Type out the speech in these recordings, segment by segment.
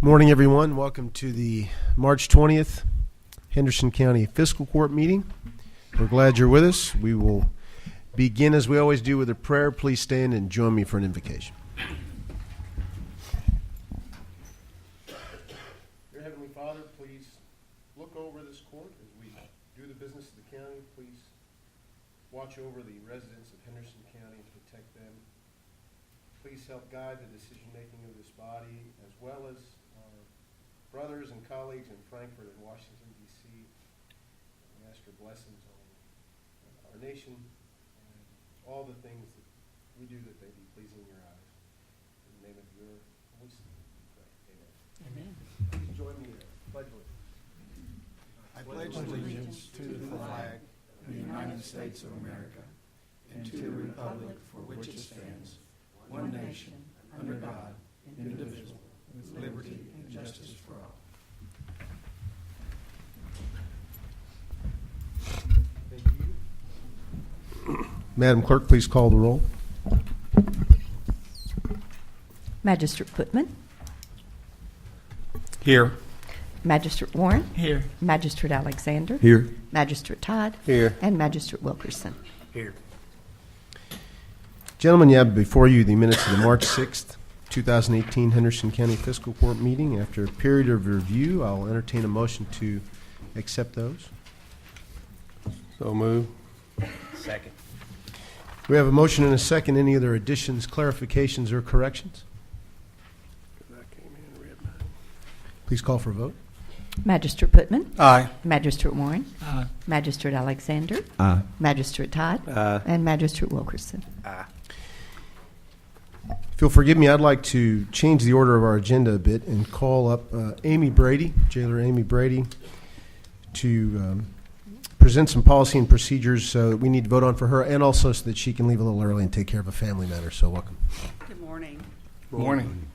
Morning, everyone. Welcome to the March 20th Henderson County Fiscal Court meeting. We're glad you're with us. We will begin, as we always do, with a prayer. Please stand and join me for an invocation. Dear Heavenly Father, please look over this court as we do the business of the county. Please watch over the residents of Henderson County and protect them. Please help guide the decision-making of this body, as well as our brothers and colleagues in Frankfurt and Washington, D.C. We ask your blessings on our nation and all the things that we do that they be pleasing in your eyes. In the name of your Holy Spirit, we pray. Amen. Please join me in pledge allegiance. I pledge allegiance to the flag of the United States of America and to the republic for which it stands, one nation, under God, indivisible, with liberty and justice for all. Thank you. Madam Clerk, please call the roll. Magistrate Putman. Here. Magistrate Warren. Here. Magistrate Alexander. Here. Magistrate Todd. Here. And Magistrate Wilkerson. Here. Gentlemen, you have before you the minutes of the March 6th, 2018 Henderson County Fiscal Court meeting. After a period of review, I'll entertain a motion to accept those. So move. Second. We have a motion and a second. Any other additions, clarifications, or corrections? Please call for a vote. Magistrate Putman. Aye. Magistrate Warren. Aye. Magistrate Alexander. Aye. Magistrate Todd. Aye. And Magistrate Wilkerson. Aye. If you'll forgive me, I'd like to change the order of our agenda a bit and call up Amy Brady, Jailer Amy Brady, to present some policy and procedures that we need to vote on for her, and also so that she can leave a little early and take care of a family matter. So welcome. Good morning. Morning.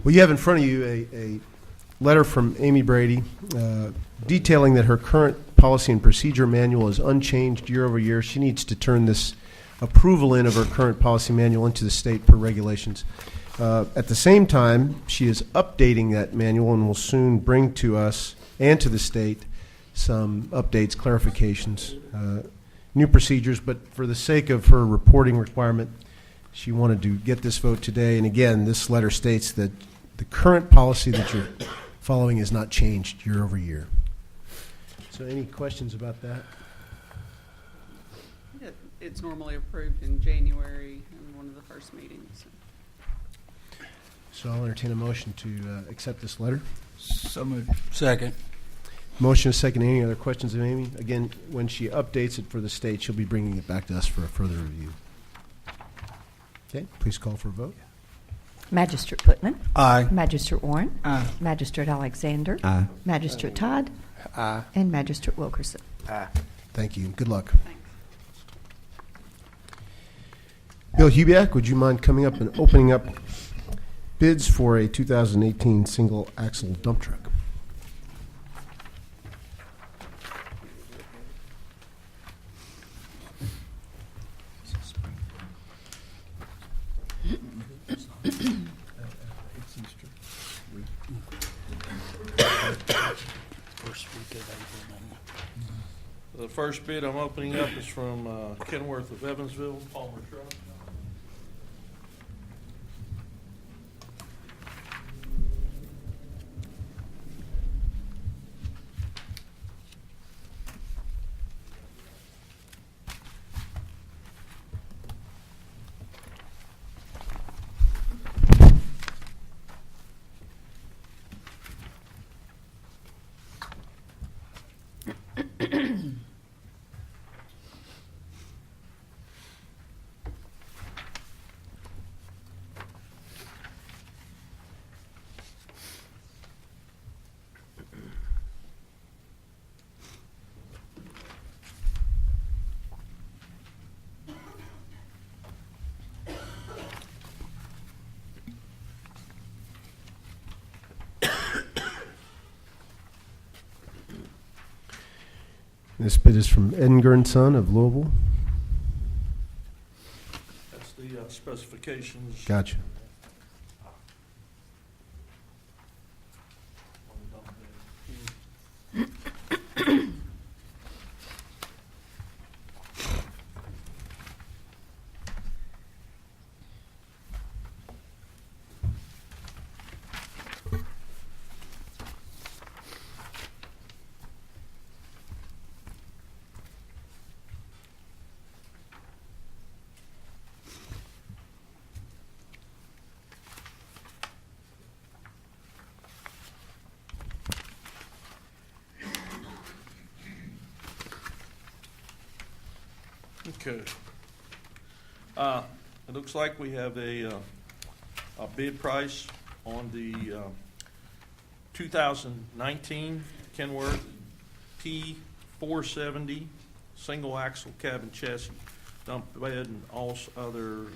Well, you have in front of you a letter from Amy Brady detailing that her current policy and procedure manual is unchanged year over year. She needs to turn this approval in of her current policy manual into the state per regulations. At the same time, she is updating that manual and will soon bring to us and to the state some updates, clarifications, new procedures. But for the sake of her reporting requirement, she wanted to get this vote today. And again, this letter states that the current policy that you're following is not changed year over year. So any questions about that? It's normally approved in January in one of the first meetings. So I'll entertain a motion to accept this letter. So move. Second. Motion is second. Any other questions of Amy? Again, when she updates it for the state, she'll be bringing it back to us for a further review. Okay, please call for a vote. Magistrate Putman. Aye. Magistrate Warren. Aye. Magistrate Alexander. Aye. Magistrate Todd. Aye. And Magistrate Wilkerson. Aye. Thank you. Good luck. Thanks. Bill Hubiak, would you mind coming up and opening up bids for a 2018 single axle dump truck? The first bid I'm opening up is from Kenworth of Evansville, Palmer Truck. This bid is from Edgar & Son of Louisville. That's the specifications. Gotcha. Okay. It looks like we have a bid price on the 2019 Kenworth P470 single axle cabin chassis dump bed, and all other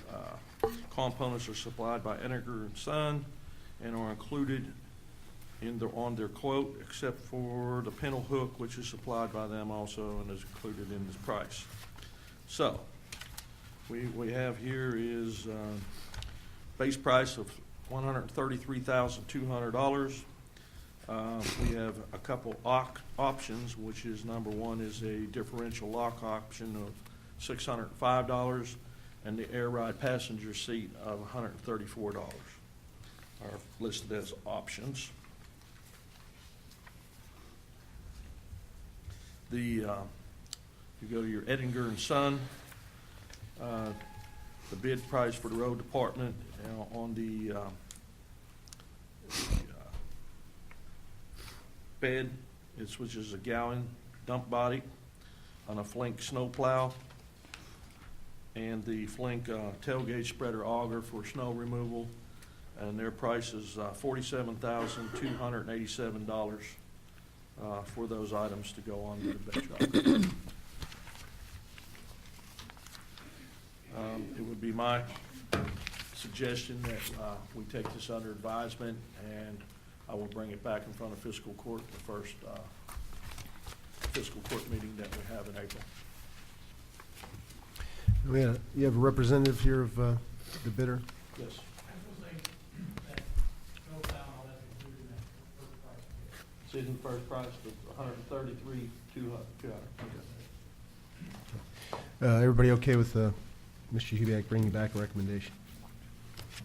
components are supplied by Henderson and Son and are included on their quote, except for the pintle hook, which is supplied by them also and is included in this price. So, we have here is base price of $133,200. We have a couple options, which is number one is a differential lock option of $605 and the air ride passenger seat of $134 are listed as options. You go to your Eddinger and Son, the bid price for the road department on the bed, which is a gallon dump body on a Flink snow plow, and the Flink tailgate spreader auger for snow removal, and their price is $47,287 for those items to go on to the bed truck. It would be my suggestion that we take this under advisement, and I will bring it back in front of fiscal court, the first fiscal court meeting that we have in April. You have a representative here of the bidder? Yes. It's in the first price, the $133,200. Everybody okay with Mr. Hubiak bringing back a recommendation?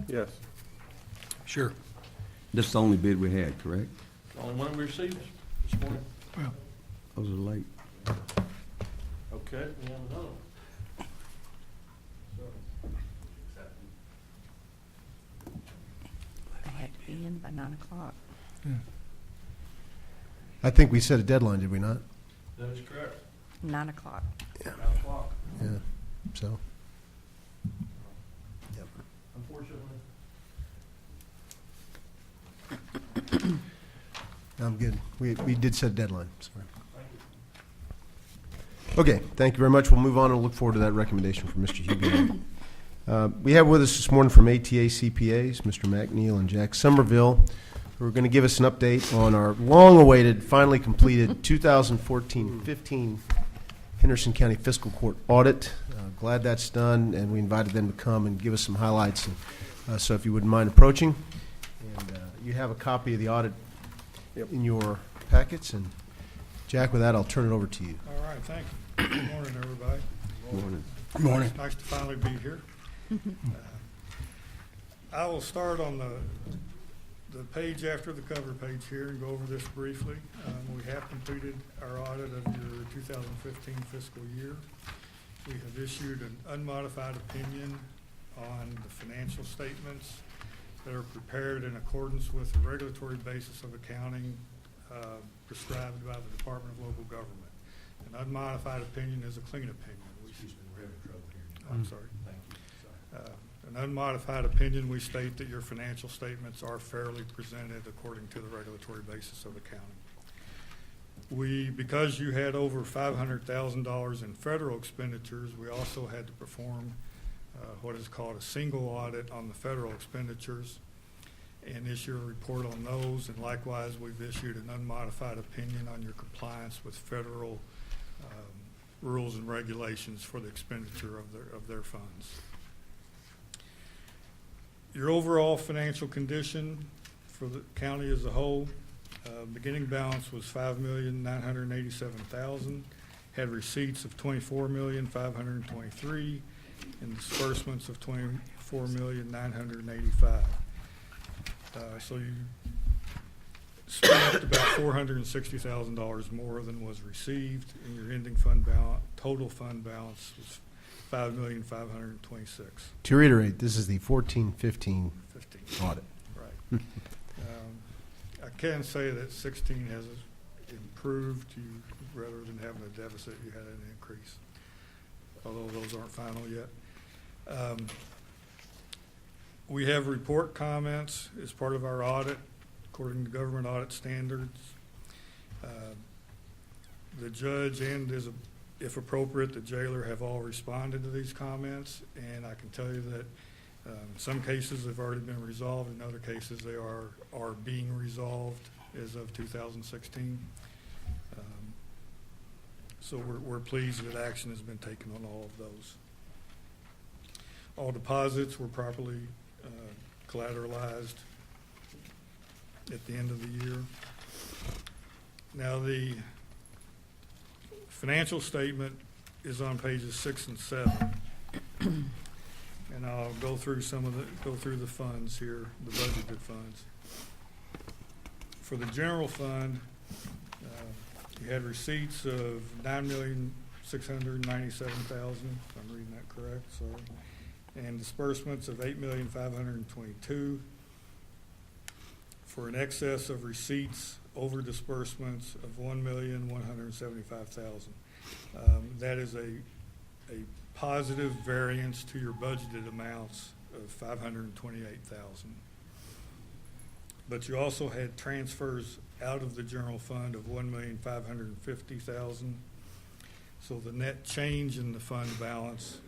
Yes. Sure. This is the only bid we had, correct? The only one we received this morning. Those are late. Okay, we have another one. They had to be in by 9 o'clock. I think we set a deadline, did we not? That is correct. 9 o'clock. 9 o'clock. Yeah, so. Yep. Unfortunately. I'm good. We did set a deadline, sorry. Thank you. Okay, thank you very much. We'll move on and look forward to that recommendation from Mr. Hubiak. We have with us this morning from ATA CPAs, Mr. McNeil and Jack Somerville, who are going to give us an update on our long-awaited, finally completed 2014-15 Henderson County Fiscal Court audit. Glad that's done, and we invited them to come and give us some highlights. So if you wouldn't mind approaching. And you have a copy of the audit in your packets. And Jack, with that, I'll turn it over to you. All right, thank you. Good morning, everybody. Morning. Good morning. Nice to finally be here. I will start on the page after the cover page here and go over this briefly. We have completed our audit of your 2015 fiscal year. We have issued an unmodified opinion on the financial statements that are prepared in accordance with the regulatory basis of accounting prescribed by the Department of Local Government. An unmodified opinion is a clean opinion. I'm sorry. Thank you. An unmodified opinion, we state that your financial statements are fairly presented according to the regulatory basis of accounting. Because you had over $500,000 in federal expenditures, we also had to perform what is called a single audit on the federal expenditures and issue a report on those. And likewise, we've issued an unmodified opinion on your compliance with federal rules and regulations for the expenditure of their funds. Your overall financial condition for the county as a whole, beginning balance was $5,987,000, had receipts of $24,523,000, and disbursements of $24,985,000. So you spent about $460,000 more than was received, and your ending fund balance, total fund balance was $5,526,000. To reiterate, this is the 14-15 audit. Right. I can say that 16 has improved. Rather than having a deficit, you had an increase. although those aren't final yet. We have report comments as part of our audit, according to government audit standards. The judge and, if appropriate, the jailer have all responded to these comments, and I can tell you that in some cases they've already been resolved. In other cases, they are being resolved as of 2016. So we're pleased that action has been taken on all of those. All deposits were properly collateralized at the end of the year. Now, the financial statement is on pages 6 and 7. And I'll go through the funds here, the budgeted funds. For the general fund, you had receipts of $9,697,000, if I'm reading that correct, sorry. And disbursements of $8,522,000 for an excess of receipts over disbursements of $1,175,000. That is a positive variance to your budgeted amounts of $528,000. But you also had transfers out of the general fund of $1,550,000. So the net change in the fund balance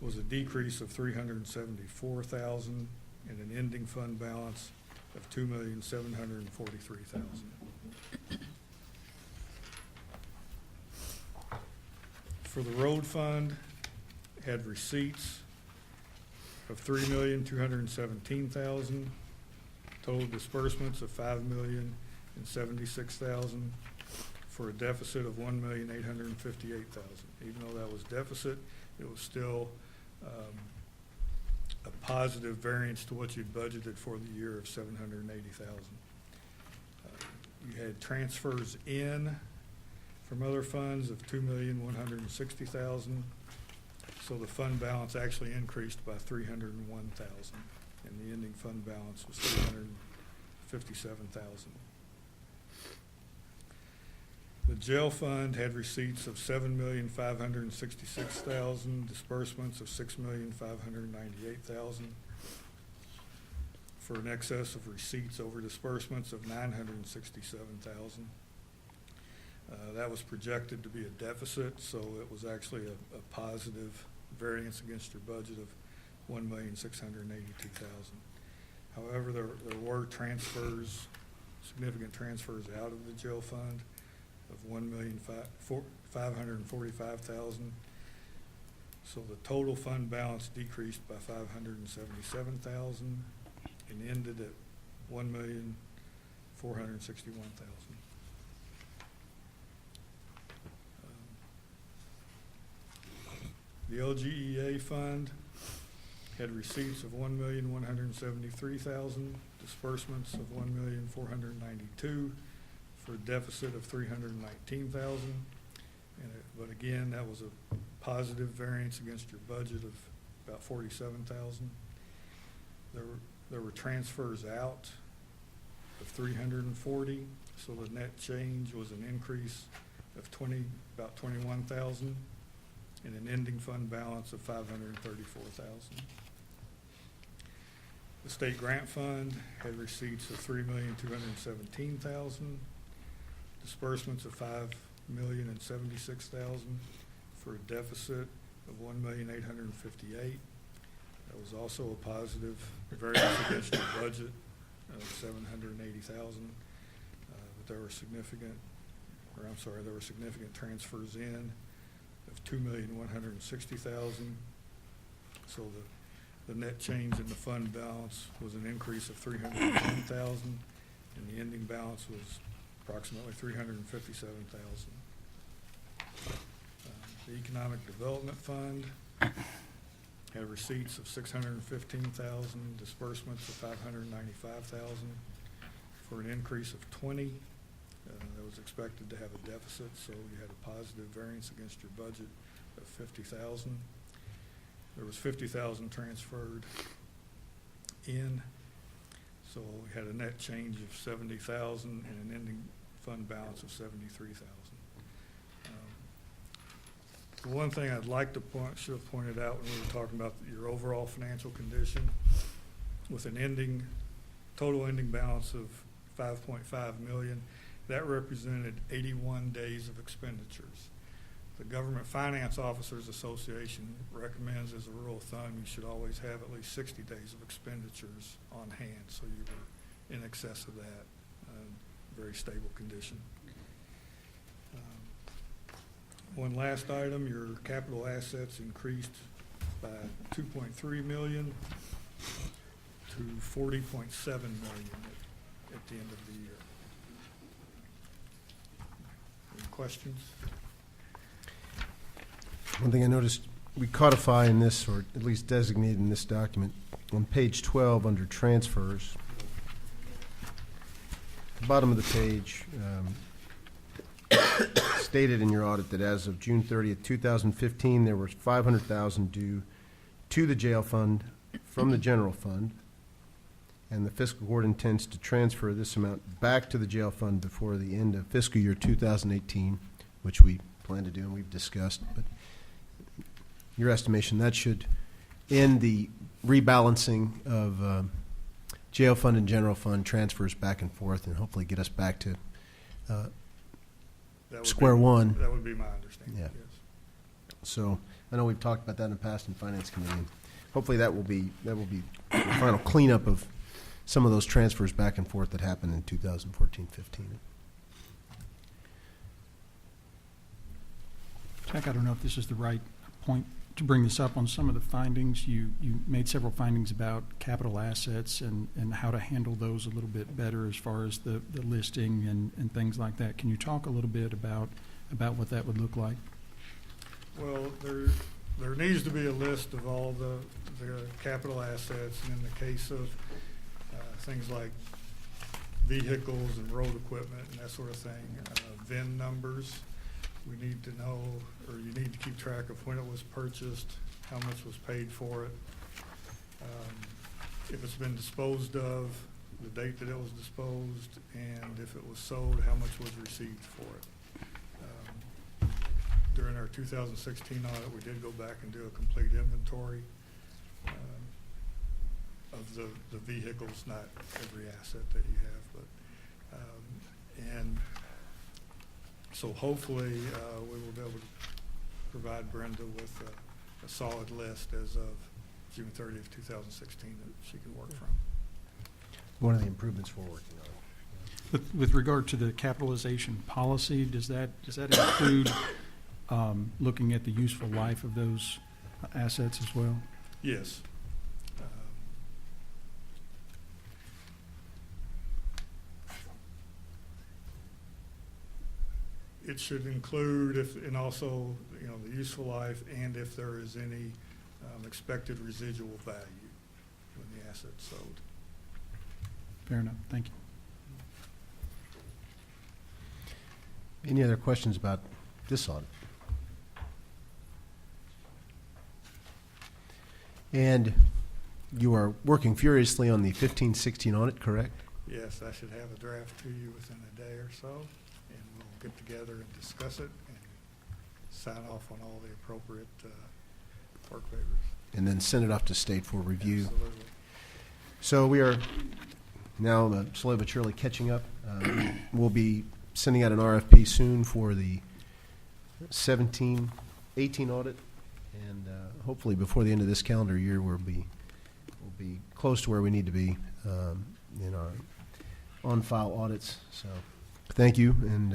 was a decrease of $374,000 and an ending fund balance of $2,743,000. For the road fund, had receipts of $3,217,000, total disbursements of $5,076,000, for a deficit of $1,858,000. Even though that was deficit, it was still a positive variance to what you'd budgeted for the year of $780,000. You had transfers in from other funds of $2,160,000. So the fund balance actually increased by $301,000, and the ending fund balance was $357,000. The jail fund had receipts of $7,566,000, disbursements of $6,598,000, for an excess of receipts over disbursements of $967,000. That was projected to be a deficit, so it was actually a positive variance against your budget of $1,682,000. However, there were transfers, significant transfers out of the jail fund of $1,545,000. So the total fund balance decreased by $577,000 and ended at $1,461,000. The LGEA fund had receipts of $1,173,000, disbursements of $1,492,000, for a deficit of $319,000. But again, that was a positive variance against your budget of about $47,000. There were transfers out of $340,000, so the net change was an increase of about $21,000, and an ending fund balance of $534,000. The state grant fund had receipts of $3,217,000, disbursements of $5,076,000, for a deficit of $1,858,000. That was also a positive variance against the budget of $780,000. But there were significant transfers in of $2,160,000. So the net change in the fund balance was an increase of $301,000, and the ending balance was approximately $357,000. The Economic Development Fund had receipts of $615,000, disbursements of $595,000, for an increase of $20,000. That was expected to have a deficit, so you had a positive variance against your budget of $50,000. There was $50,000 transferred in, so we had a net change of $70,000 and an ending fund balance of $73,000. The one thing I'd like to should have pointed out when we were talking about your overall financial condition, with an total ending balance of $5.5 million, that represented 81 days of expenditures. The Government Finance Officers Association recommends, as a rule of thumb, you should always have at least 60 days of expenditures on hand, so you were in excess of that. Very stable condition. One last item, your capital assets increased by $2.3 million to $40.7 million at the end of the year. Any questions? One thing I noticed, we codify in this, or at least designate in this document, on page 12 under transfers, the bottom of the page, stated in your audit that as of June 30th, 2015, there was $500,000 due to the jail fund from the general fund, and the fiscal court intends to transfer this amount back to the jail fund before the end of fiscal year 2018, which we plan to do and we've discussed. But your estimation, that should end the rebalancing of jail fund and general fund transfers back and forth, and hopefully get us back to square one. That would be my understanding, Yeah. yes. So I know we've talked about that in the past in Finance Committee. And hopefully that will be the final cleanup of some of those transfers back and forth that happened in 2014-15. Jack, I don't know if this is the right point to bring this up. On some of the findings, you made several findings about capital assets and how to handle those a little bit better as far as the listing and things like that. Can you talk a little bit about what that would look like? Well, there needs to be a list of all the capital assets, and in the case of things like vehicles and road equipment and that sort of thing, VIN numbers. We need to know, or you need to keep track of when it was purchased, how much was paid for it, if it's been disposed of, the date that it was disposed, and if it was sold, how much was received for it. During our 2016 audit, we did go back and do a complete inventory of the vehicles, not every asset that you have, but and so hopefully we will be able to provide Brenda with a solid list as of June 30th, 2016 that she can work from. One of the improvements we're working on. With regard to the capitalization policy, does that include looking at the useful life of those assets as well? Yes. It should include and also, the useful life, and if there is any expected residual value when the asset's sold. Fair enough. Thank you. Any other questions about this audit? And you are working furiously on the 15-16 audit, correct? Yes, I should have a draft to you within a day or so, and we'll get together and discuss it and sign off on all the appropriate work papers. And then send it off to state for review. Absolutely. So we are now slowly but surely catching up. We'll be sending out an RFP soon for the 17-18 audit, and hopefully before the end of this calendar year we'll be close to where we need to be in our on-file audits. So thank you, and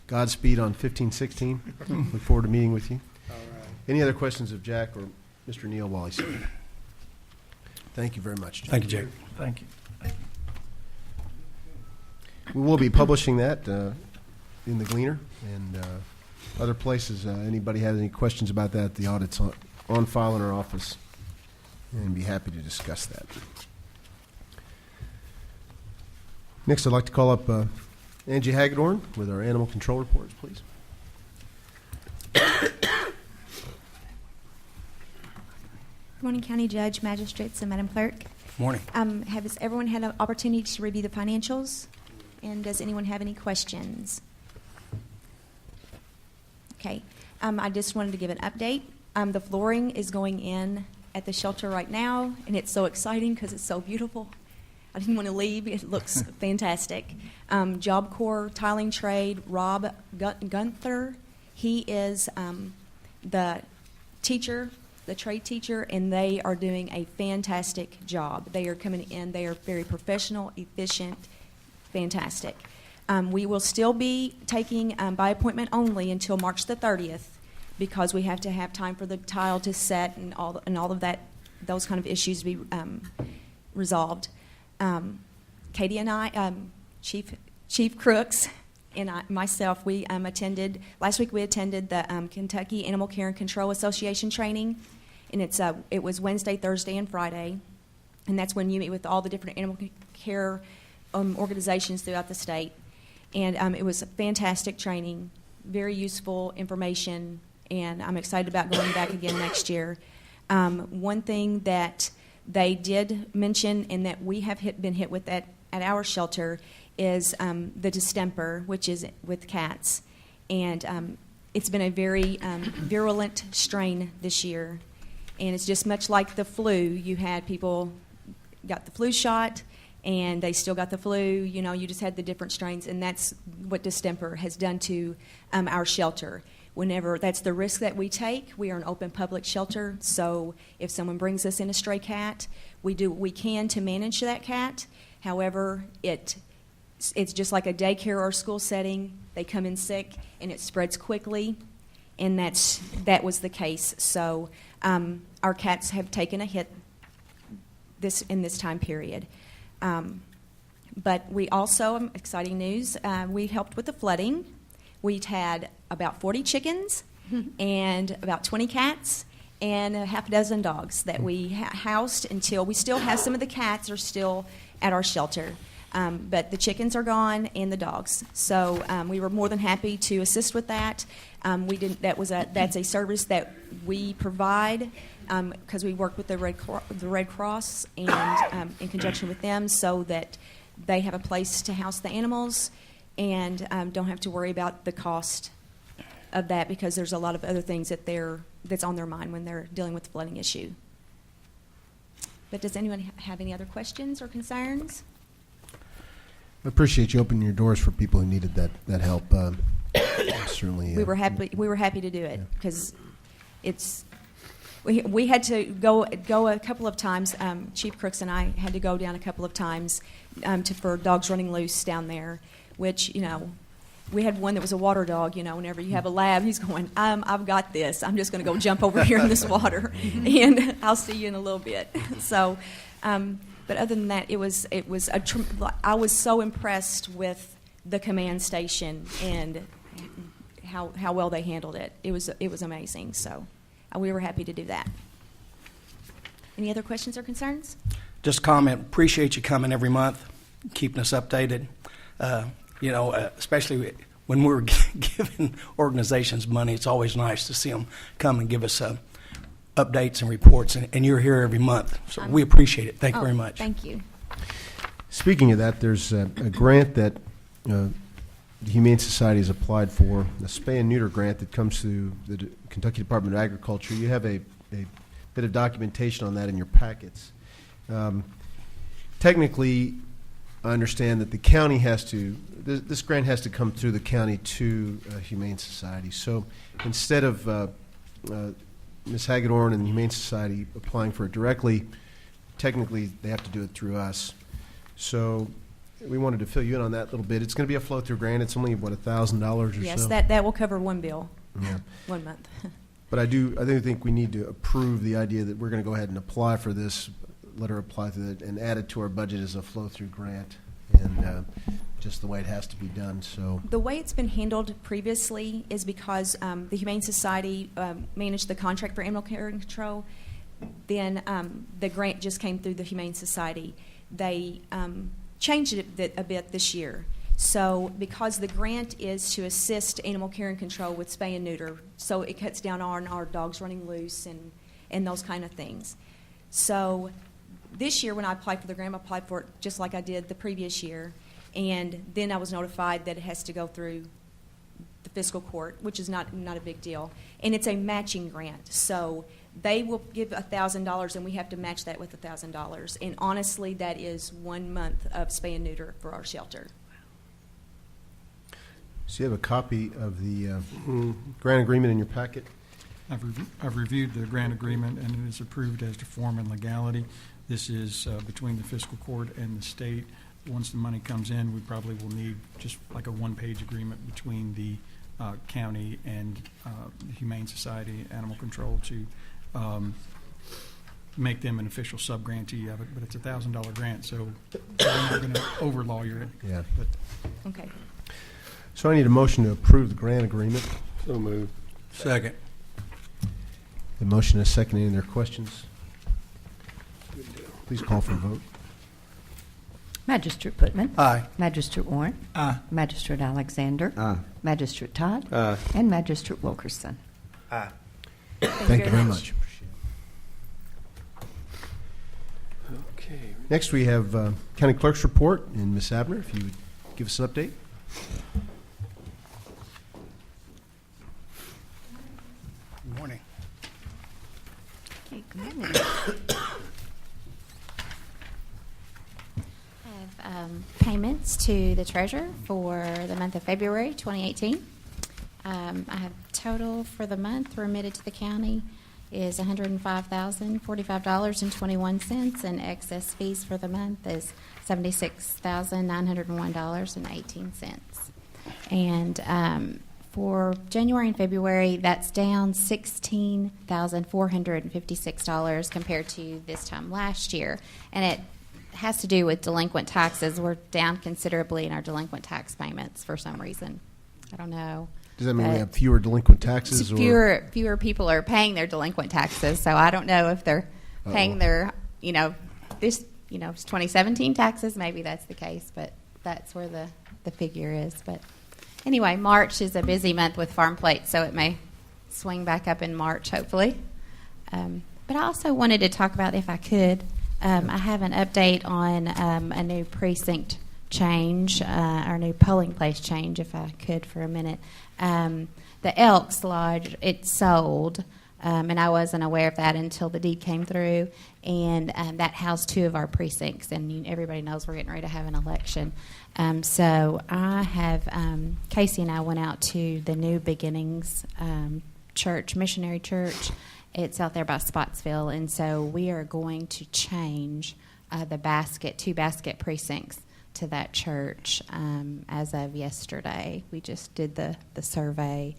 Godspeed on 15-16. Look forward to meeting with you. All right. Any other questions of Jack or Mr. Neal while he's here? Thank you very much, Jack. Thank you, Jake. Thank you. We will be publishing that in the Gleaner and other places. Anybody has any questions about that, the audit's on file in our office, and be happy to discuss that. Next, I'd like to call up Angie Hagedorn with our animal control reports, please. Good morning, County Judge, Magistrates, and Madam Clerk. Morning. Has everyone had an opportunity to review the financials? And does anyone have any questions? Okay. I just wanted to give an update. The flooring is going in at the shelter right now, and it's so exciting because it's so beautiful. I didn't want to leave. It looks fantastic. Job Corps tiling trade, Rob Gunther, he is the teacher, the trade teacher, and they are doing a fantastic job. They are coming in. They are very professional, efficient, fantastic. We will still be taking by appointment only until March the 30th because we have to have time for the tile to set and all of that, those kind of issues to be resolved. Katie and I, Chief Crooks, and myself, we attended last week. We attended the Kentucky Animal Care and Control Association training, and it was Wednesday, Thursday, and Friday, and that's when you meet with all the different animal care organizations throughout the state. And it was a fantastic training, very useful information, and I'm excited about going back again next year. One thing that they did mention and that we have been hit with at our shelter is the distemper, which is with cats. And it's been a very virulent strain this year. And it's just much like the flu. You had people got the flu shot, and they still got the flu. You know, you just had the different strains, and that's what distemper has done to our shelter. Whenever that's the risk that we take, we are an open public shelter, so if someone brings us in a stray cat, we do what we can to manage that cat. However, it's just like a daycare or school setting. They come in sick, and it spreads quickly, and that was the case. So our cats have taken a hit in this time period. But we also, exciting news, we helped with the flooding. We'd had about 40 chickens and about 20 cats and a half a dozen dogs that we housed until we still have some of the cats are still at our shelter. But the chickens are gone and the dogs. So we were more than happy to assist with that. That's a service that we provide because we work with the Red Cross and in conjunction with them so that they have a place to house the animals and don't have to worry about the cost of that because there's a lot of other things that's on their mind when they're dealing with the flooding issue. But does anyone have any other questions or concerns? I appreciate you opening your doors for people who needed that help. Certainly, we were happy to do it because we had to go a couple of times. Chief Crooks and I had to go down a couple of times for dogs running loose down there. Which we had one that was a water dog. Whenever you have a lab, he's going, I've got this. I'm just going to go jump over here in this water, and I'll see you in a little bit. So. But other than that, I was so impressed with the command station and how well they handled it. It was amazing. So we were happy to do that. Any other questions or concerns? Just comment, appreciate you coming every month, keeping us updated. Especially when we're giving organizations money, it's always nice to see them come and give us updates and reports, and you're here every month, so we appreciate it. Thank you very much. Thank you. Speaking of that, there's a grant that the Humane Society has applied for, a spay and neuter grant that comes through the Kentucky Department of Agriculture. You have a bit of documentation on that in your packets. Technically, I understand that the county this grant has to come through the county to Humane Society. So instead of Ms. Hagedorn and the Humane Society applying for it directly, technically they have to do it through us. So we wanted to fill you in on that a little bit. It's going to be a flow-through grant. It's only, $1,000 or so? Yes, that will cover one bill, yeah. 1 month. But I do think we need to approve the idea that we're going to go ahead and apply for this, let her apply to it, and add it to our budget as a flow-through grant, and just the way it has to be done. So the way it's been handled previously is because the Humane Society managed the contract for animal care and control. Then the grant just came through the Humane Society. They changed it a bit this year. So because the grant is to assist animal care and control with spay and neuter, so it cuts down on our dogs running loose and those kind of things. So this year when I applied for the grant, I applied for it just like I did the previous year. And then I was notified that it has to go through fiscal court, which is not a big deal. And it's a matching grant. So they will give $1,000, and we have to match that with $1,000. And honestly, that is 1 month of spay and neuter for our shelter. So you have a copy of the grant agreement in your packet? I've reviewed the grant agreement, and it is approved as to form and legality. This is between the fiscal court and the state. Once the money comes in, we probably will need just like a one-page agreement between the county and the Humane Society, Animal Control, to make them an official sub-grantee of it. But it's a $1,000 grant, so we're not going to over-lawyer it. Yeah. But Okay. So I need a motion to approve the grant agreement. So moved. Second. The motion is second. Any other questions? Please call for a vote. Magistrate Putman. Aye. Magistrate Warren. Aye. Magistrate Alexander. Aye. Magistrate Todd. Aye. And Magistrate Wilkerson. Aye. Thank you very much. Okay. Next, we have County Clerk's report, and Ms. Abner, if you would give us an update. Good morning. Okay, good morning. I have payments to the treasurer for the month of February 2018. I have total for the month remitted to the county is $105,045.21, and excess fees for the month is $76,901.18. And for January and February, that's down $16,456 compared to this time last year, and it has to do with delinquent taxes. We're down considerably in our delinquent tax payments for some reason. I don't know. Does that mean we But have fewer delinquent taxes? fewer people are paying their delinquent taxes, so I don't know if they're paying their, it's 2017 taxes. Maybe that's the case, but that's where the figure is. But anyway, March is a busy month with farm plates, so it may swing back up in March, hopefully. But I also wanted to talk about, if I could, I have an update on a new precinct change, or new polling place change, if I could for a minute. The Elks Lodge, it sold, and I wasn't aware of that until the deed came through, and that housed 2 of our precincts, and everybody knows we're getting ready to have an election. So I have, Casey and I went out to the New Beginnings church, missionary church. It's out there by Spotsville, and so we are going to change the 2 basket precincts to that church as of yesterday. We just did the survey,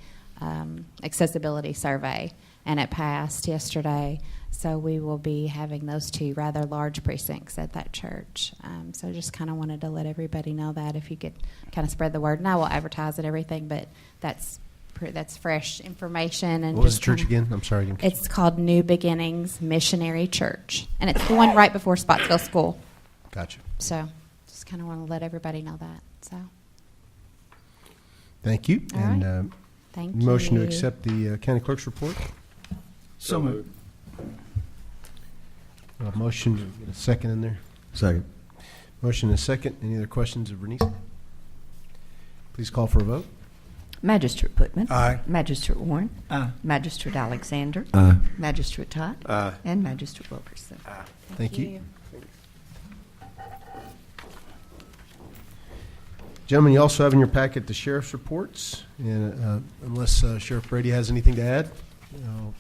accessibility survey, and it passed yesterday. So we will be having those 2 rather large precincts at that church. So just kind of wanted to let everybody know that, if you could kind of spread the word. And I will advertise it, everything, but that's fresh information. And What was the just church kinda, again? I'm sorry. I didn't catch It's called New Beginnings Missionary Church, and it's the one right before Spotsville School. it. Gotcha. So just kind of want to let everybody know that. So Thank you. All And right. Thank you. motion to accept the county clerk's report. So moved. Motion, get a second in there. Second. Motion and a second. Any other questions of Bernice? Please call for a vote. Magistrate Putman. Aye. Magistrate Warren. Aye. Magistrate Alexander. Aye. Magistrate Todd. Aye. And Magistrate Wilkerson. Thank you. Gentlemen, you also have in your packet the sheriff's reports, and unless Sheriff Brady has anything to add, I'll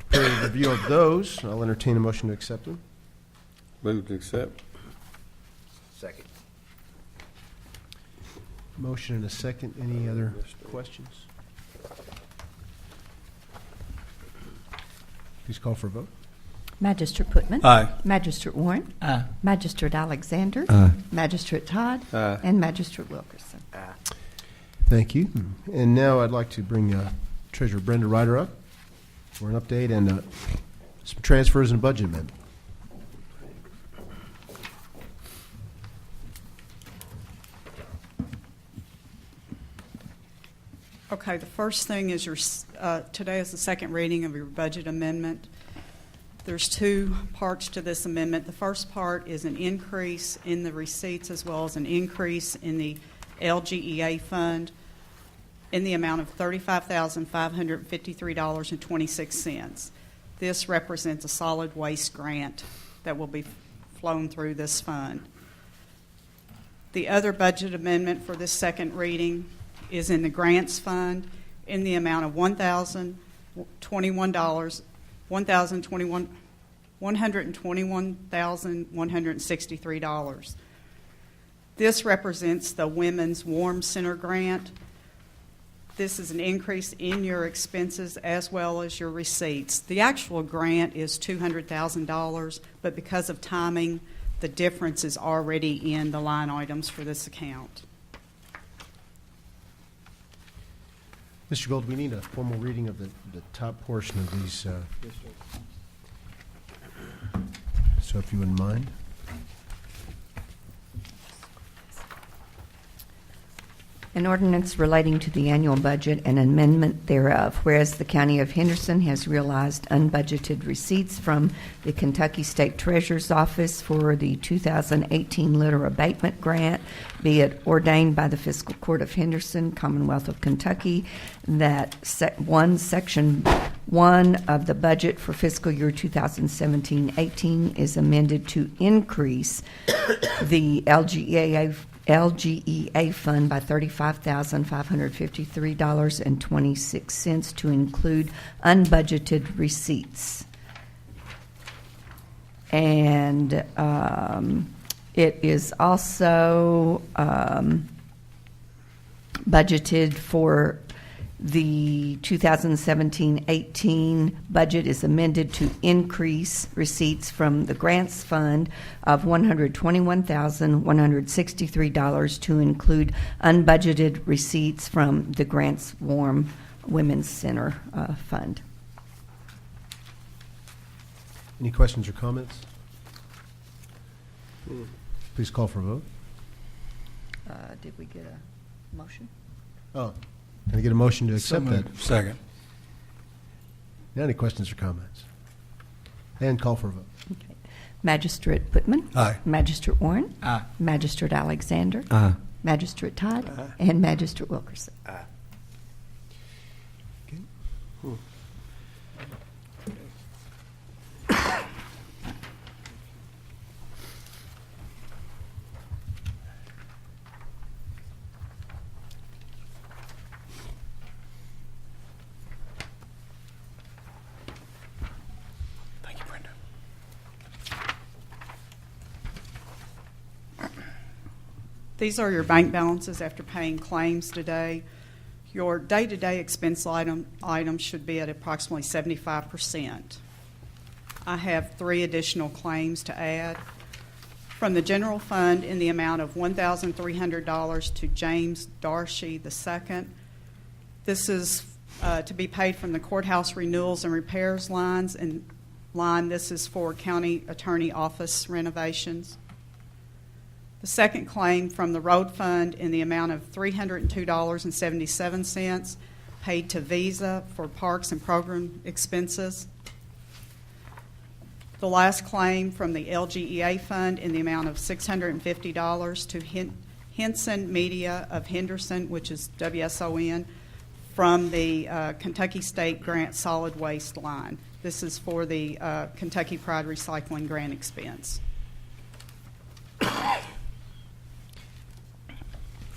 prepare a review of those. I'll entertain a motion to accept them. Move to accept. Second. Motion and a second. Any other questions? Please call for a vote. Magistrate Putman. Aye. Magistrate Warren. Aye. Magistrate Alexander. Aye. Magistrate Todd. Aye. And Magistrate Wilkerson. Thank you. And now I'd like to bring Treasurer Brenda Ryder up for an update and some transfers and a budget amendment. Okay, the first thing is today is the second reading of your budget amendment. There's 2 parts to this amendment. The first part is an increase in the receipts as well as an increase in the LGEA fund. in the amount of $35,553.26. This represents a solid waste grant that will be flown through this fund. The other budget amendment for this second reading is in the grants fund in the amount of $121,163. This represents the Women's Warm Center grant. This is an increase in your expenses as well as your receipts. The actual grant is $200,000, but because of timing, the difference is already in the line items for this account. Mr. Gold, we need a formal reading of the top portion of these. So if you wouldn't mind. An ordinance relating to the annual budget and amendment thereof, whereas the County of Henderson has realized unbudgeted receipts from the Kentucky State Treasurer's Office for the 2018 litter abatement grant, be it ordained by the Fiscal Court of Henderson, Commonwealth of Kentucky, that Section 1 of the budget for fiscal year 2017-18 is amended to increase the LGEA fund by $35,553.26 to include unbudgeted receipts. And it is also budgeted for the 2017-18 budget is amended to increase receipts from the grants fund of $121,163 to include unbudgeted receipts from the Grants Warm Women's Center fund. Any questions or comments? Please call for a vote. Did we get a motion? Oh, can I get a motion to accept that? Second. Now, any questions or comments? And call for a vote. Okay. Magistrate Putman. Aye. Magistrate Warren. Aye. Magistrate Alexander. Aye. Magistrate Todd. Aye. And Magistrate Wilkerson. Thank you, Brenda. These are your bank balances after paying claims today. Your day-to-day expense items should be at approximately 75%. I have 3 additional claims to add. From the general fund in the amount of $1,300 to James Darcy II. This is to be paid from the courthouse renewals and repairs lines and line. This is for county attorney office renovations. The second claim from the road fund in the amount of $302.77 paid to Visa for parks and program expenses. The last claim from the LGEA fund in the amount of $650 to Henson Media of Henderson, which is WSON, from the Kentucky State Grant Solid Waste line. This is for the Kentucky Pride Recycling grant expense.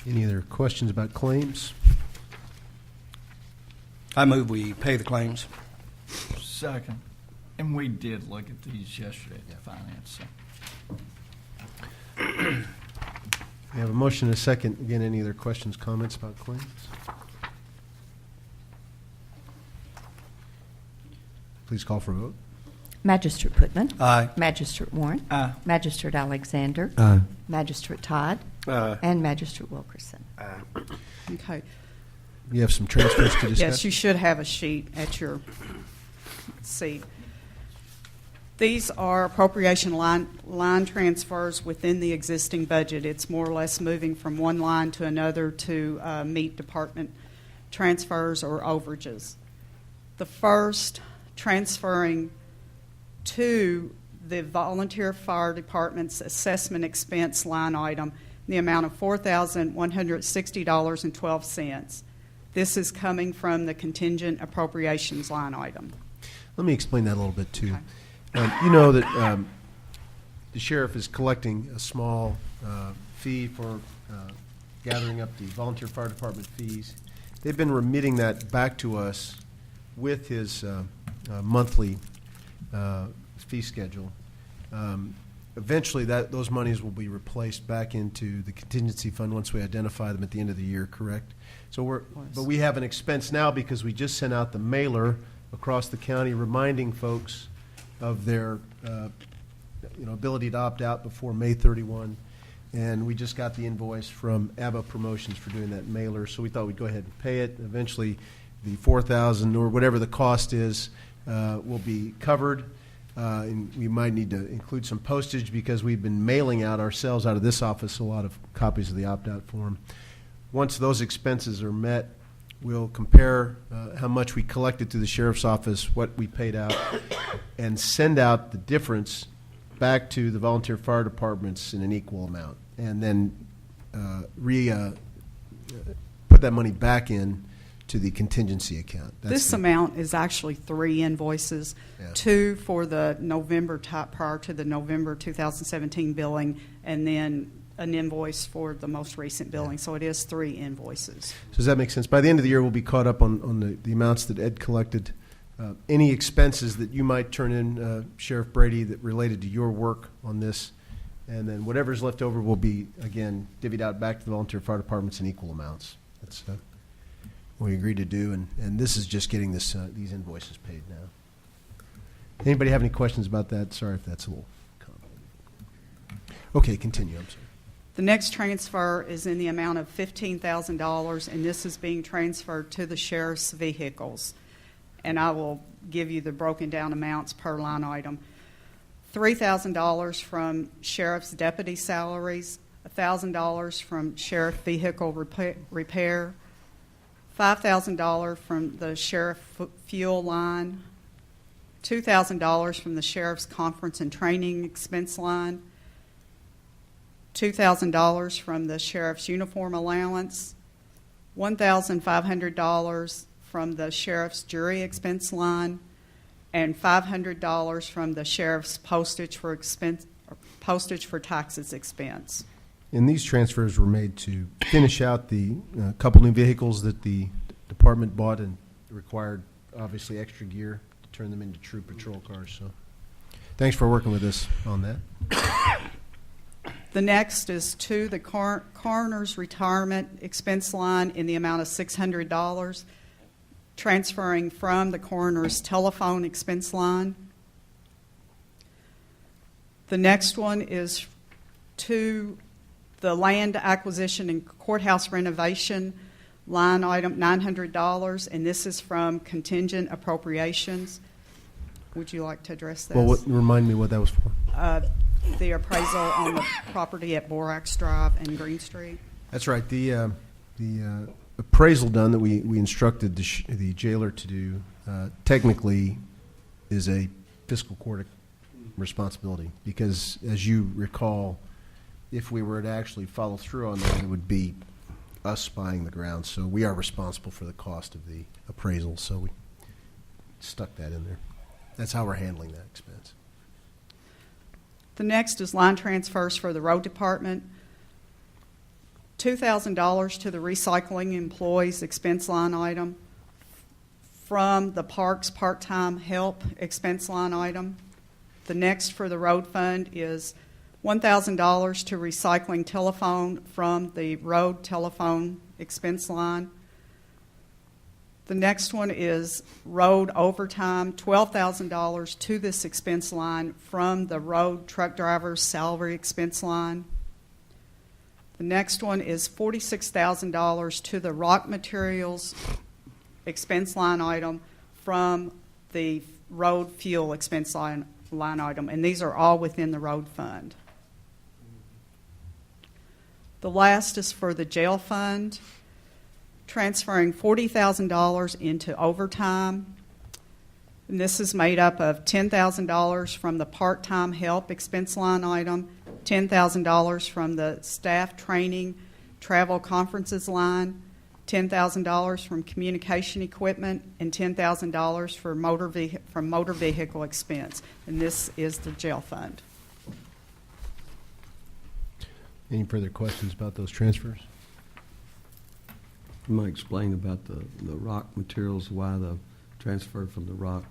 Any other questions about claims? I move we pay the claims. Second. And we did look at these yesterday at finance. So. We have a motion and a second. Again, any other questions, comments about claims? Please call for a vote. Magistrate Putman. Aye. Magistrate Warren. Aye. Magistrate Alexander. Aye. Magistrate Todd. Aye. And Magistrate Wilkerson. Okay. You have some transfers to discuss? Yes, you should have a sheet at your seat. These are appropriation line transfers within the existing budget. It's more or less moving from one line to another to meet department transfers or overages. The first, transferring to the volunteer fire department's assessment expense line item in the amount of $4,160.12. This is coming from the contingent appropriations line item. Let me explain that a little bit, too. Okay. You know that the sheriff is collecting a small fee for gathering up the volunteer fire department fees. They've been remitting that back to us with his monthly fee schedule. Eventually, those monies will be replaced back into the contingency fund once we identify them at the end of the year, correct? So but we have an expense now because we just sent out the mailer across the county reminding folks of their ability to opt out before May 31. And we just got the invoice from ABBA Promotions for doing that mailer, so we thought we'd go ahead and pay it. Eventually, the $4,000 or whatever the cost is will be covered. And we might need to include some postage because we've been mailing out ourselves out of this office a lot of copies of the opt-out form. Once those expenses are met, we'll compare how much we collected through the sheriff's office, what we paid out, and send out the difference back to the volunteer fire departments in an equal amount, and then put that money back in to the contingency account. This amount is actually 3 invoices, Yeah. 2 for the November prior to the November 2017 billing, and then an invoice for the most recent billing. So it is 3 invoices. So does that make sense? By the end of the year, we'll be caught up on the amounts that Ed collected. Any expenses that you might turn in, Sheriff Brady, that related to your work on this, and then whatever's left over will be, again, divvied out back to the volunteer fire departments in equal amounts. That's what we agreed to do, and this is just getting these invoices paid now. Anybody have any questions about that? Sorry if that's a little complicated. Okay, continue. I'm sorry. The next transfer is in the amount of $15,000, and this is being transferred to the sheriff's vehicles. And I will give you the broken down amounts per line item. $3,000 from sheriff's deputy salaries, $1,000 from sheriff vehicle repair, $5,000 from the sheriff fuel line, $2,000 from the sheriff's conference and training expense line, $2,000 from the sheriff's uniform allowance, $1,500 from the sheriff's jury expense line, and $500 from the sheriff's postage for taxes expense. And these transfers were made to finish out the couple new vehicles that the department bought and required, obviously, extra gear to turn them into true patrol cars. So thanks for working with us on that. The next is to the coroner's retirement expense line in the amount of $600, transferring from the coroner's telephone expense line. The next one is to the land acquisition and courthouse renovation line item, $900, and this is from contingent appropriations. Would you like to address this? Well, remind me what that was for. The appraisal on the property at Borax Drive and Green Street. That's right. The appraisal done that we instructed the jailer to do technically is a fiscal court responsibility because, as you recall, if we were to actually follow through on that, it would be us buying the ground. So we are responsible for the cost of the appraisal. So we stuck that in there. That's how we're handling that expense. The next is line transfers for the road department. $2,000 to the recycling employees expense line item from the parks part-time help expense line item. The next for the road fund is $1,000 to recycling telephone from the road telephone expense line. The next one is road overtime, $12,000 to this expense line from the road truck driver's salary expense line. The next one is $46,000 to the rock materials expense line item from the road fuel expense line item, and these are all within the road fund. The last is for the jail fund, transferring $40,000 into overtime. And this is made up of $10,000 from the part-time help expense line item, $10,000 from the staff training travel conferences line, $10,000 from communication equipment, and $10,000 for motor vehicle expense. And this is the jail fund. Any further questions about those transfers? You might explain about the rock materials, why the transfer from the rock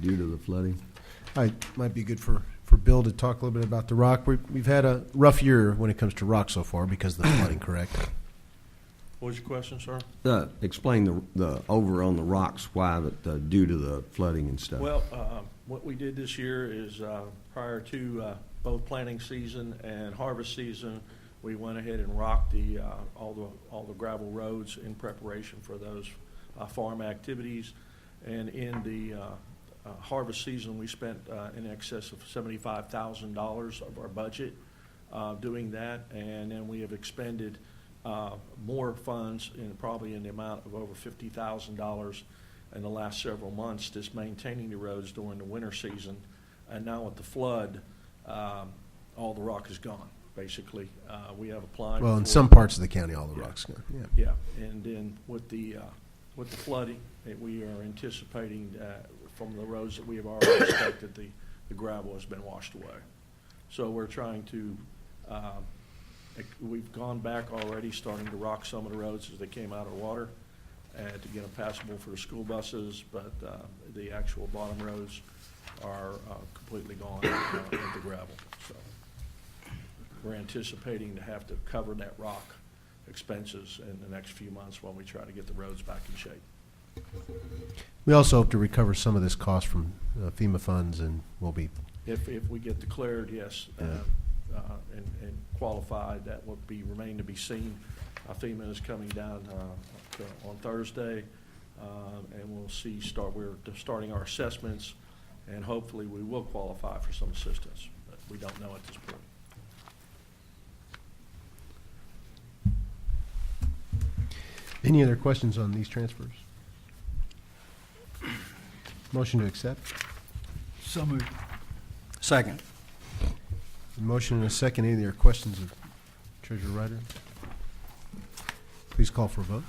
due to the flooding? Might be good for Bill to talk a little bit about the rock. We've had a rough year when it comes to rock so far because of the flooding, correct? What was your question, sir? Explain the over on the rocks, why due to the flooding and stuff. Well, what we did this year is prior to both planting season and harvest season, we went ahead and rocked all the gravel roads in preparation for those farm activities. And in the harvest season, we spent in excess of $75,000 of our budget doing that, and then we have expended more funds, probably in the amount of over $50,000 in the last several months, just maintaining the roads during the winter season. And now with the flood, all the rock is gone. Basically, we have applied. Well, in some parts of the county, all the rock's gone. Yeah, and then with the flooding, we are anticipating from the roads that we have already inspected, the gravel has been washed away. So we're trying to. We've gone back already, starting to rock some of the roads as they came out of the water, to get them passable for the school buses. But the actual bottom roads are completely gone with the gravel. So we're anticipating to have to cover that rock expenses in the next few months while we try to get the roads back in shape. We also hope to recover some of this cost from FEMA funds, and we'll be. If we get declared, yes, and qualified, that will remain to be seen. FEMA is coming down on Thursday, and we'll see. We're starting our assessments, and hopefully we will qualify for some assistance, but we don't know at this point. Any other questions on these transfers? Motion to accept. So moved. Second. Motion and a second. Any other questions of Treasurer Ryder? Please call for a vote.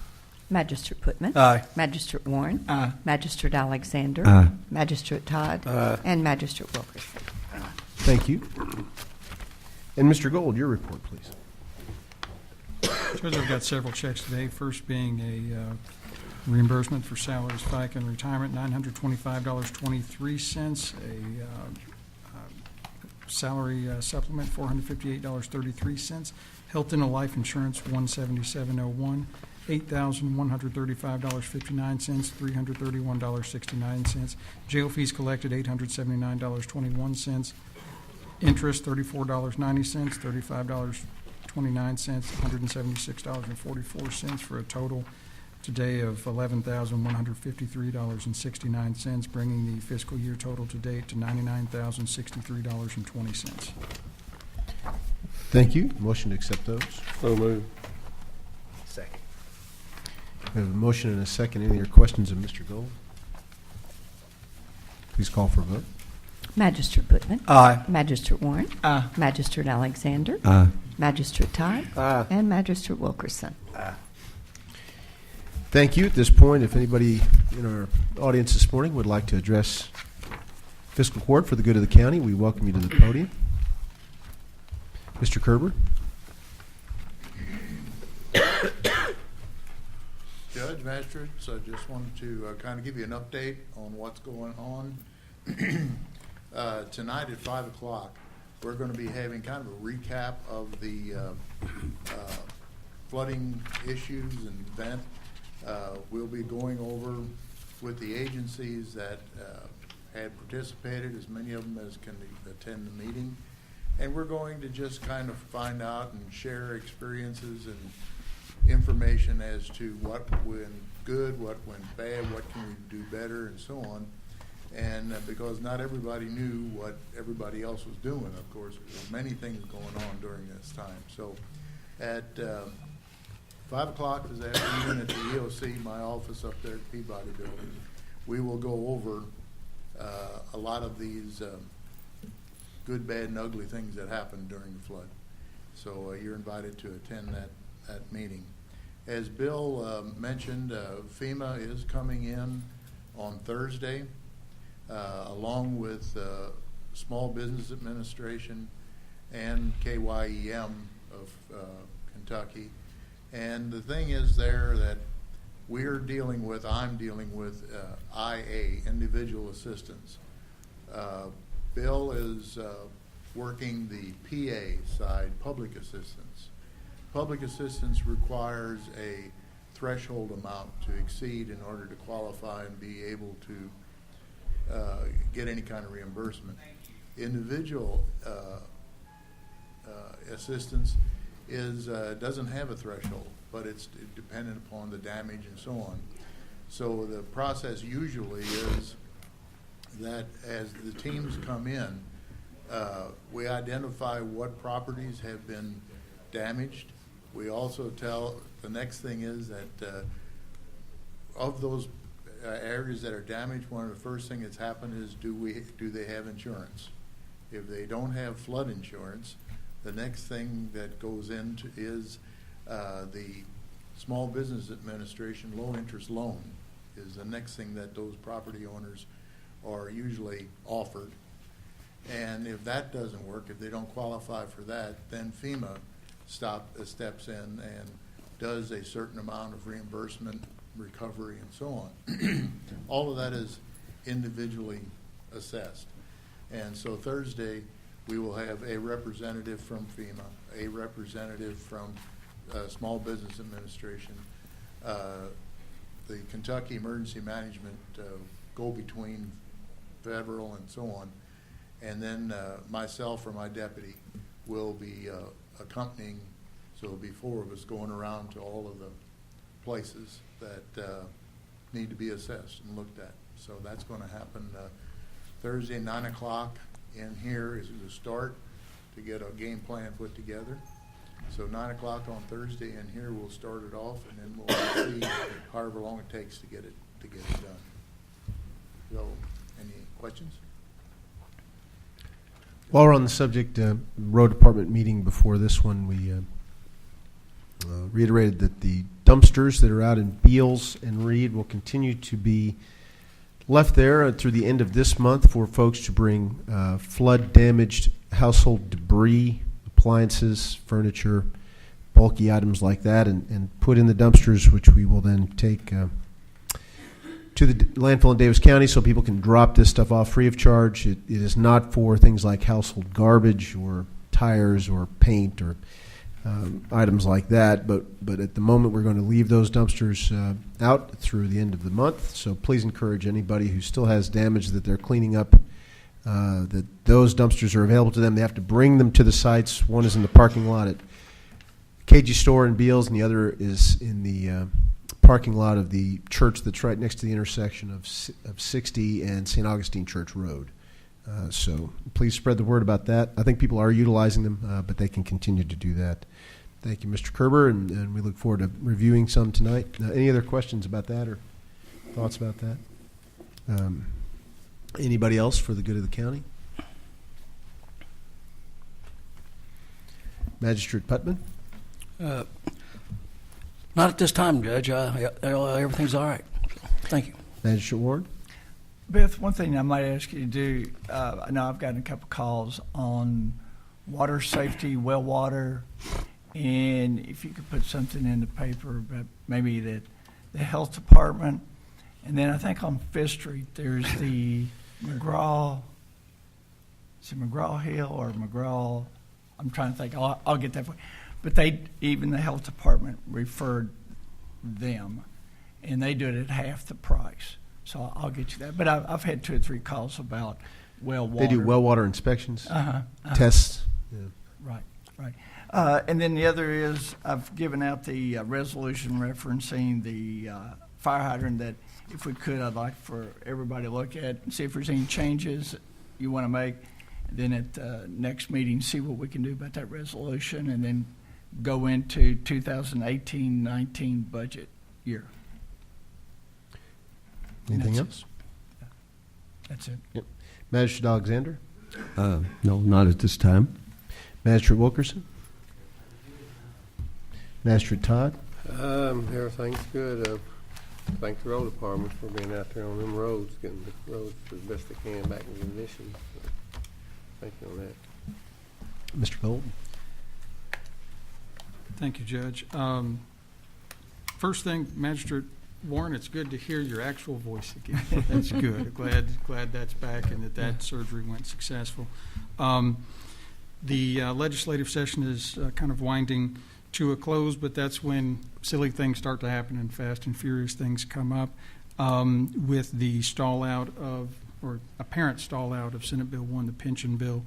Magistrate Putman. Aye. Magistrate Warren. Aye. Magistrate Alexander. Aye. Magistrate Todd. Aye. And Magistrate Wilkerson. Thank you. And Mr. Gold, your report, please. Judge, I've got several checks today. First being a reimbursement for salaries, FICA, and retirement, $925.23. A salary supplement, $458.33. Health and life insurance, $177.01. $8,135.59, $331.69. Jail fees collected, $879.21. Interest, $34.90, $35.29, $176.44 for a total today of $11,153.69, bringing the fiscal year total to date to $99,063.20. Thank you. Motion to accept those. So moved. Second. We have a motion and a second. Any other questions of Mr. Gold? Please call for a vote. Magistrate Putman. Aye. Magistrate Warren. Aye. Magistrate Alexander. Aye. Magistrate Todd. Aye. And Magistrate Wilkerson. Thank you. At this point, if anybody in our audience this morning would like to address Fiscal Court for the good of the county, we welcome you to the podium. Mr. Kerber. Judge, Magistrates, I just wanted to kind of give you an update on what's going on. Tonight at 5 o'clock, we're going to be having kind of a recap of the flooding issues and event. We'll be going over with the agencies that had participated, as many of them as can attend the meeting. And we're going to just kind of find out and share experiences and information as to what went good, what went bad, what can we do better, and so on. And because not everybody knew what everybody else was doing, of course, there were many things going on during this time. So at 5 o'clock this afternoon at the EOC, my office up there at Peabody Building, we will go over a lot of these good, bad, and ugly things that happened during the flood. So you're invited to attend that meeting. As Bill mentioned, FEMA is coming in on Thursday, along with Small Business Administration and KYEM of Kentucky. And the thing is there that I'm dealing with IA, individual assistance. Bill is working the PA side, public assistance. Public assistance requires a threshold amount to exceed in order to qualify and be able to get any kind of reimbursement. Individual assistance doesn't have a threshold, but it's dependent upon the damage and so on. So the process usually is that as the teams come in, we identify what properties have been damaged. We also the next thing is that of those areas that are damaged, one of the first things that's happened is do they have insurance? If they don't have flood insurance, the next thing that goes into is the Small Business Administration low interest loan is the next thing that those property owners are usually offered. And if that doesn't work, if they don't qualify for that, then FEMA steps in and does a certain amount of reimbursement, recovery, and so on. All of that is individually assessed. And so Thursday, we will have a representative from FEMA, a representative from Small Business Administration, the Kentucky Emergency Management go-between federal and so on, and then myself or my deputy will be accompanying, so there'll be 4 of us going around to all of the places that need to be assessed and looked at. So that's going to happen Thursday, 9 o'clock in here is the start to get a game plan put together. So 9 o'clock on Thursday in here, we'll start it off, and then we'll see however long it takes to get it done. So, any questions? While we're on the subject, road department meeting before this one, we reiterated that the dumpsters that are out in Beals and Reed will continue to be left there through the end of this month for folks to bring flood-damaged household debris, appliances, furniture, bulky items like that, and put in the dumpsters, which we will then take to the landfill in Davis County so people can drop this stuff off free of charge. It is not for things like household garbage or tires or paint or items like that, but at the moment we're going to leave those dumpsters out through the end of the month. So please encourage anybody who still has damage that they're cleaning up that those dumpsters are available to them. They have to bring them to the sites. One is in the parking lot at KG Store in Beals, and the other is in the parking lot of the church that's right next to the intersection of 60 and St. Augustine Church Road. So please spread the word about that. I think people are utilizing them, but they can continue to do that. Thank you, Mr. Kerber, and we look forward to reviewing some tonight. Any other questions about that or thoughts about that? Anybody else for the good of the county? Magistrate Putman? Not at this time, Judge. Everything's all right. Thank you. Magistrate Ward? Beth, one thing I might ask you to do, I know I've gotten a couple calls on water safety, well water, and if you could put something in the paper about maybe the health department, and then I think on Fifth Street there's the McGraw Hill or McGraw, I'm trying to think, I'll get that for you. But even the health department referred them, and they do it at half the price. So I'll get you that. But I've had 2 or 3 calls about well water. They do well water inspections, tests. Yeah. Right. And then the other is I've given out the resolution referencing the fire hydrant that, if we could, I'd like for everybody to look at and see if there's any changes you want to make. And then at the next meeting, see what we can do about that resolution, and then go into 2018-19 budget year. Anything else? That's it. Yep. Magistrate Alexander? No, not at this time. Magistrate Wilkerson? Magistrate Todd? Everything's good. Thank the road department for being out there on them roads, getting the roads as best they can back in condition. So, thank you on that. Mr. Gold? Thank you, Judge. First thing, Magistrate Warren, it's good to hear your actual voice again. That's good. Glad that's back and that surgery went successful. The legislative session is kind of winding to a close, but that's when silly things start to happen and fast and furious things come up. With the stall out of, or apparent stall out of Senate Bill 1, the pension bill,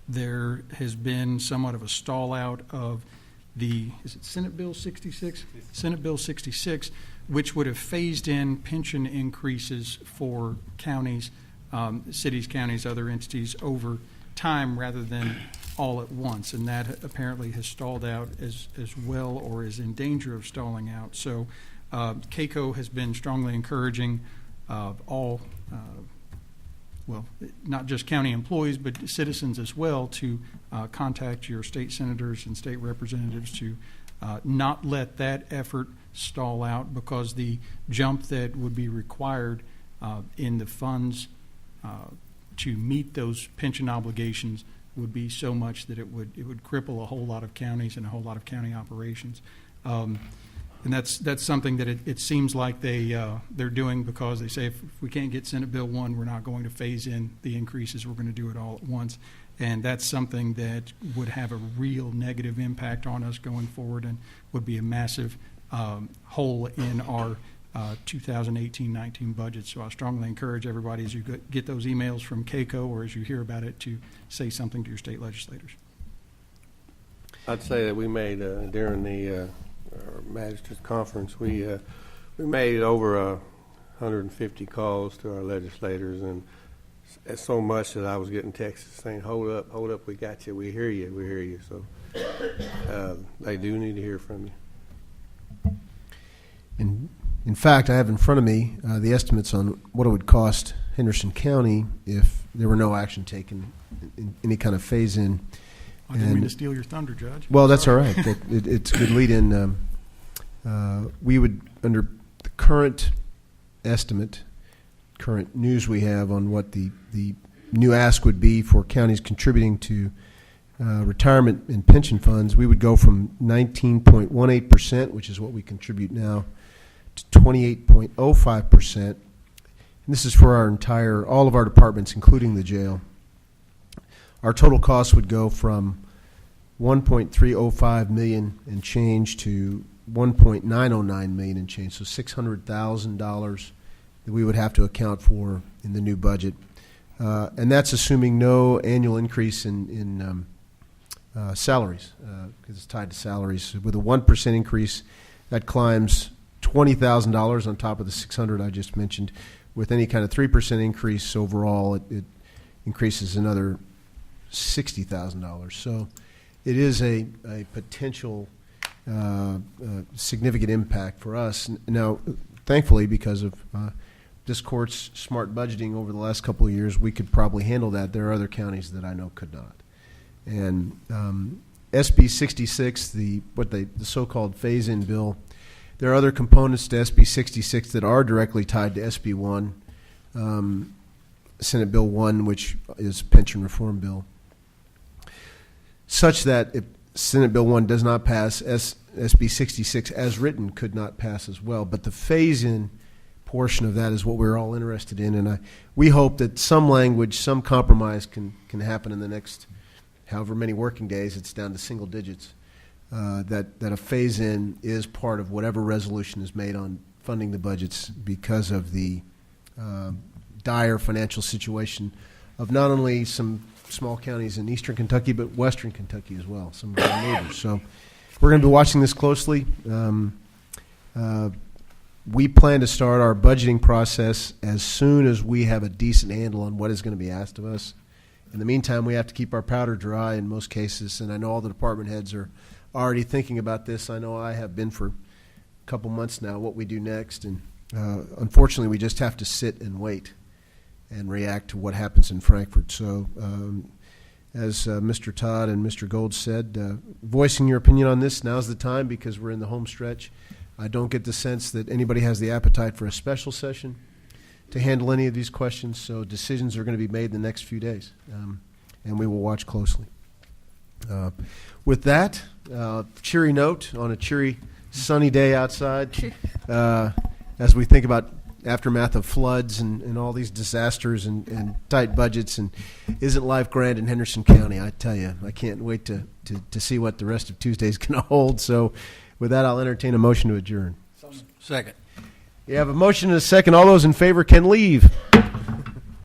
there has been somewhat of a stall out of is it Senate Bill 66? Senate Bill 66, which would have phased in pension increases for counties, cities, counties, other entities over time rather than all at once. And that apparently has stalled out as well, or is in danger of stalling out. So CAECO has been strongly encouraging all well, not just county employees, but citizens as well, to contact your state senators and state representatives to not let that effort stall out, because the jump that would be required in the funds to meet those pension obligations would be so much that it would cripple a whole lot of counties and a whole lot of county operations. And that's something that it seems like they're doing, because they say if we can't get Senate Bill 1, we're not going to phase in the increases. We're going to do it all at once. And that's something that would have a real negative impact on us going forward and would be a massive hole in our 2018-19 budget. So I strongly encourage everybody, as you get those emails from CAECO or as you hear about it, to say something to your state legislators. I'd say that we made during the our magistrates conference, we made over 150 calls to our legislators, and it's so much that I was getting texts saying, hold up, we got you, we hear you. So they do need to hear from you. In fact, I have in front of me the estimates on what it would cost Henderson County if there were no action taken in any kind of phase-in. I didn't mean to steal your thunder, Judge. Well, that's all right. It's a good lead-in. We would, under the current estimate, current news we have on what the new ask would be for counties contributing to retirement and pension funds, we would go from 19.18%, which is what we contribute now, to 28.05%. And this is for all of our departments, including the jail. Our total cost would go from $1.305 million and change to $1.909 million and change, so $600,000 that we would have to account for in the new budget. And that's assuming no annual increase in salaries, because it's tied to salaries. With a 1% increase, that climbs $20,000 on top of the $600,000 I just mentioned. With any kind of 3% increase overall, it increases another $60,000. So it is a potential significant impact for us. Now, thankfully, because of this court's smart budgeting over the last couple of years, we could probably handle that. There are other counties that I know could not. And SB 66, the so-called phase-in bill, there are other components to SB 66 that are directly tied to SB 1, Senate Bill 1, which is pension reform bill, such that if Senate Bill 1 does not pass, SB 66 as written could not pass as well. But the phase-in portion of that is what we're all interested in, and we hope that some language, some compromise can happen in the next however many working days. It's down to single digits. That a phase-in is part of whatever resolution is made on funding the budgets, because of the dire financial situation of not only some small counties in eastern Kentucky, but western Kentucky as well, some of our neighbors. So we're going to be watching this closely. We plan to start our budgeting process as soon as we have a decent handle on what is going to be asked of us. In the meantime, we have to keep our powder dry in most cases, and I know all the department heads are already thinking about this. I know I have been for a couple months now, what we do next, and unfortunately we just have to sit and wait and react to what happens in Frankfurt. So as Mr. Todd and Mr. Gold said, voicing your opinion on this, now's the time, because we're in the home stretch. I don't get the sense that anybody has the appetite for a special session to handle any of these questions, so decisions are going to be made in the next few days, and we will watch closely. With that, cheery note on a cheery, sunny day outside, as we think about aftermath of floods and all these disasters and tight budgets, and isn't life grand in Henderson County? I tell you, I can't wait to see what the rest of Tuesday is going to hold. So with that, I'll entertain a motion to adjourn. Second. You have a motion and a second. All those in favor can leave.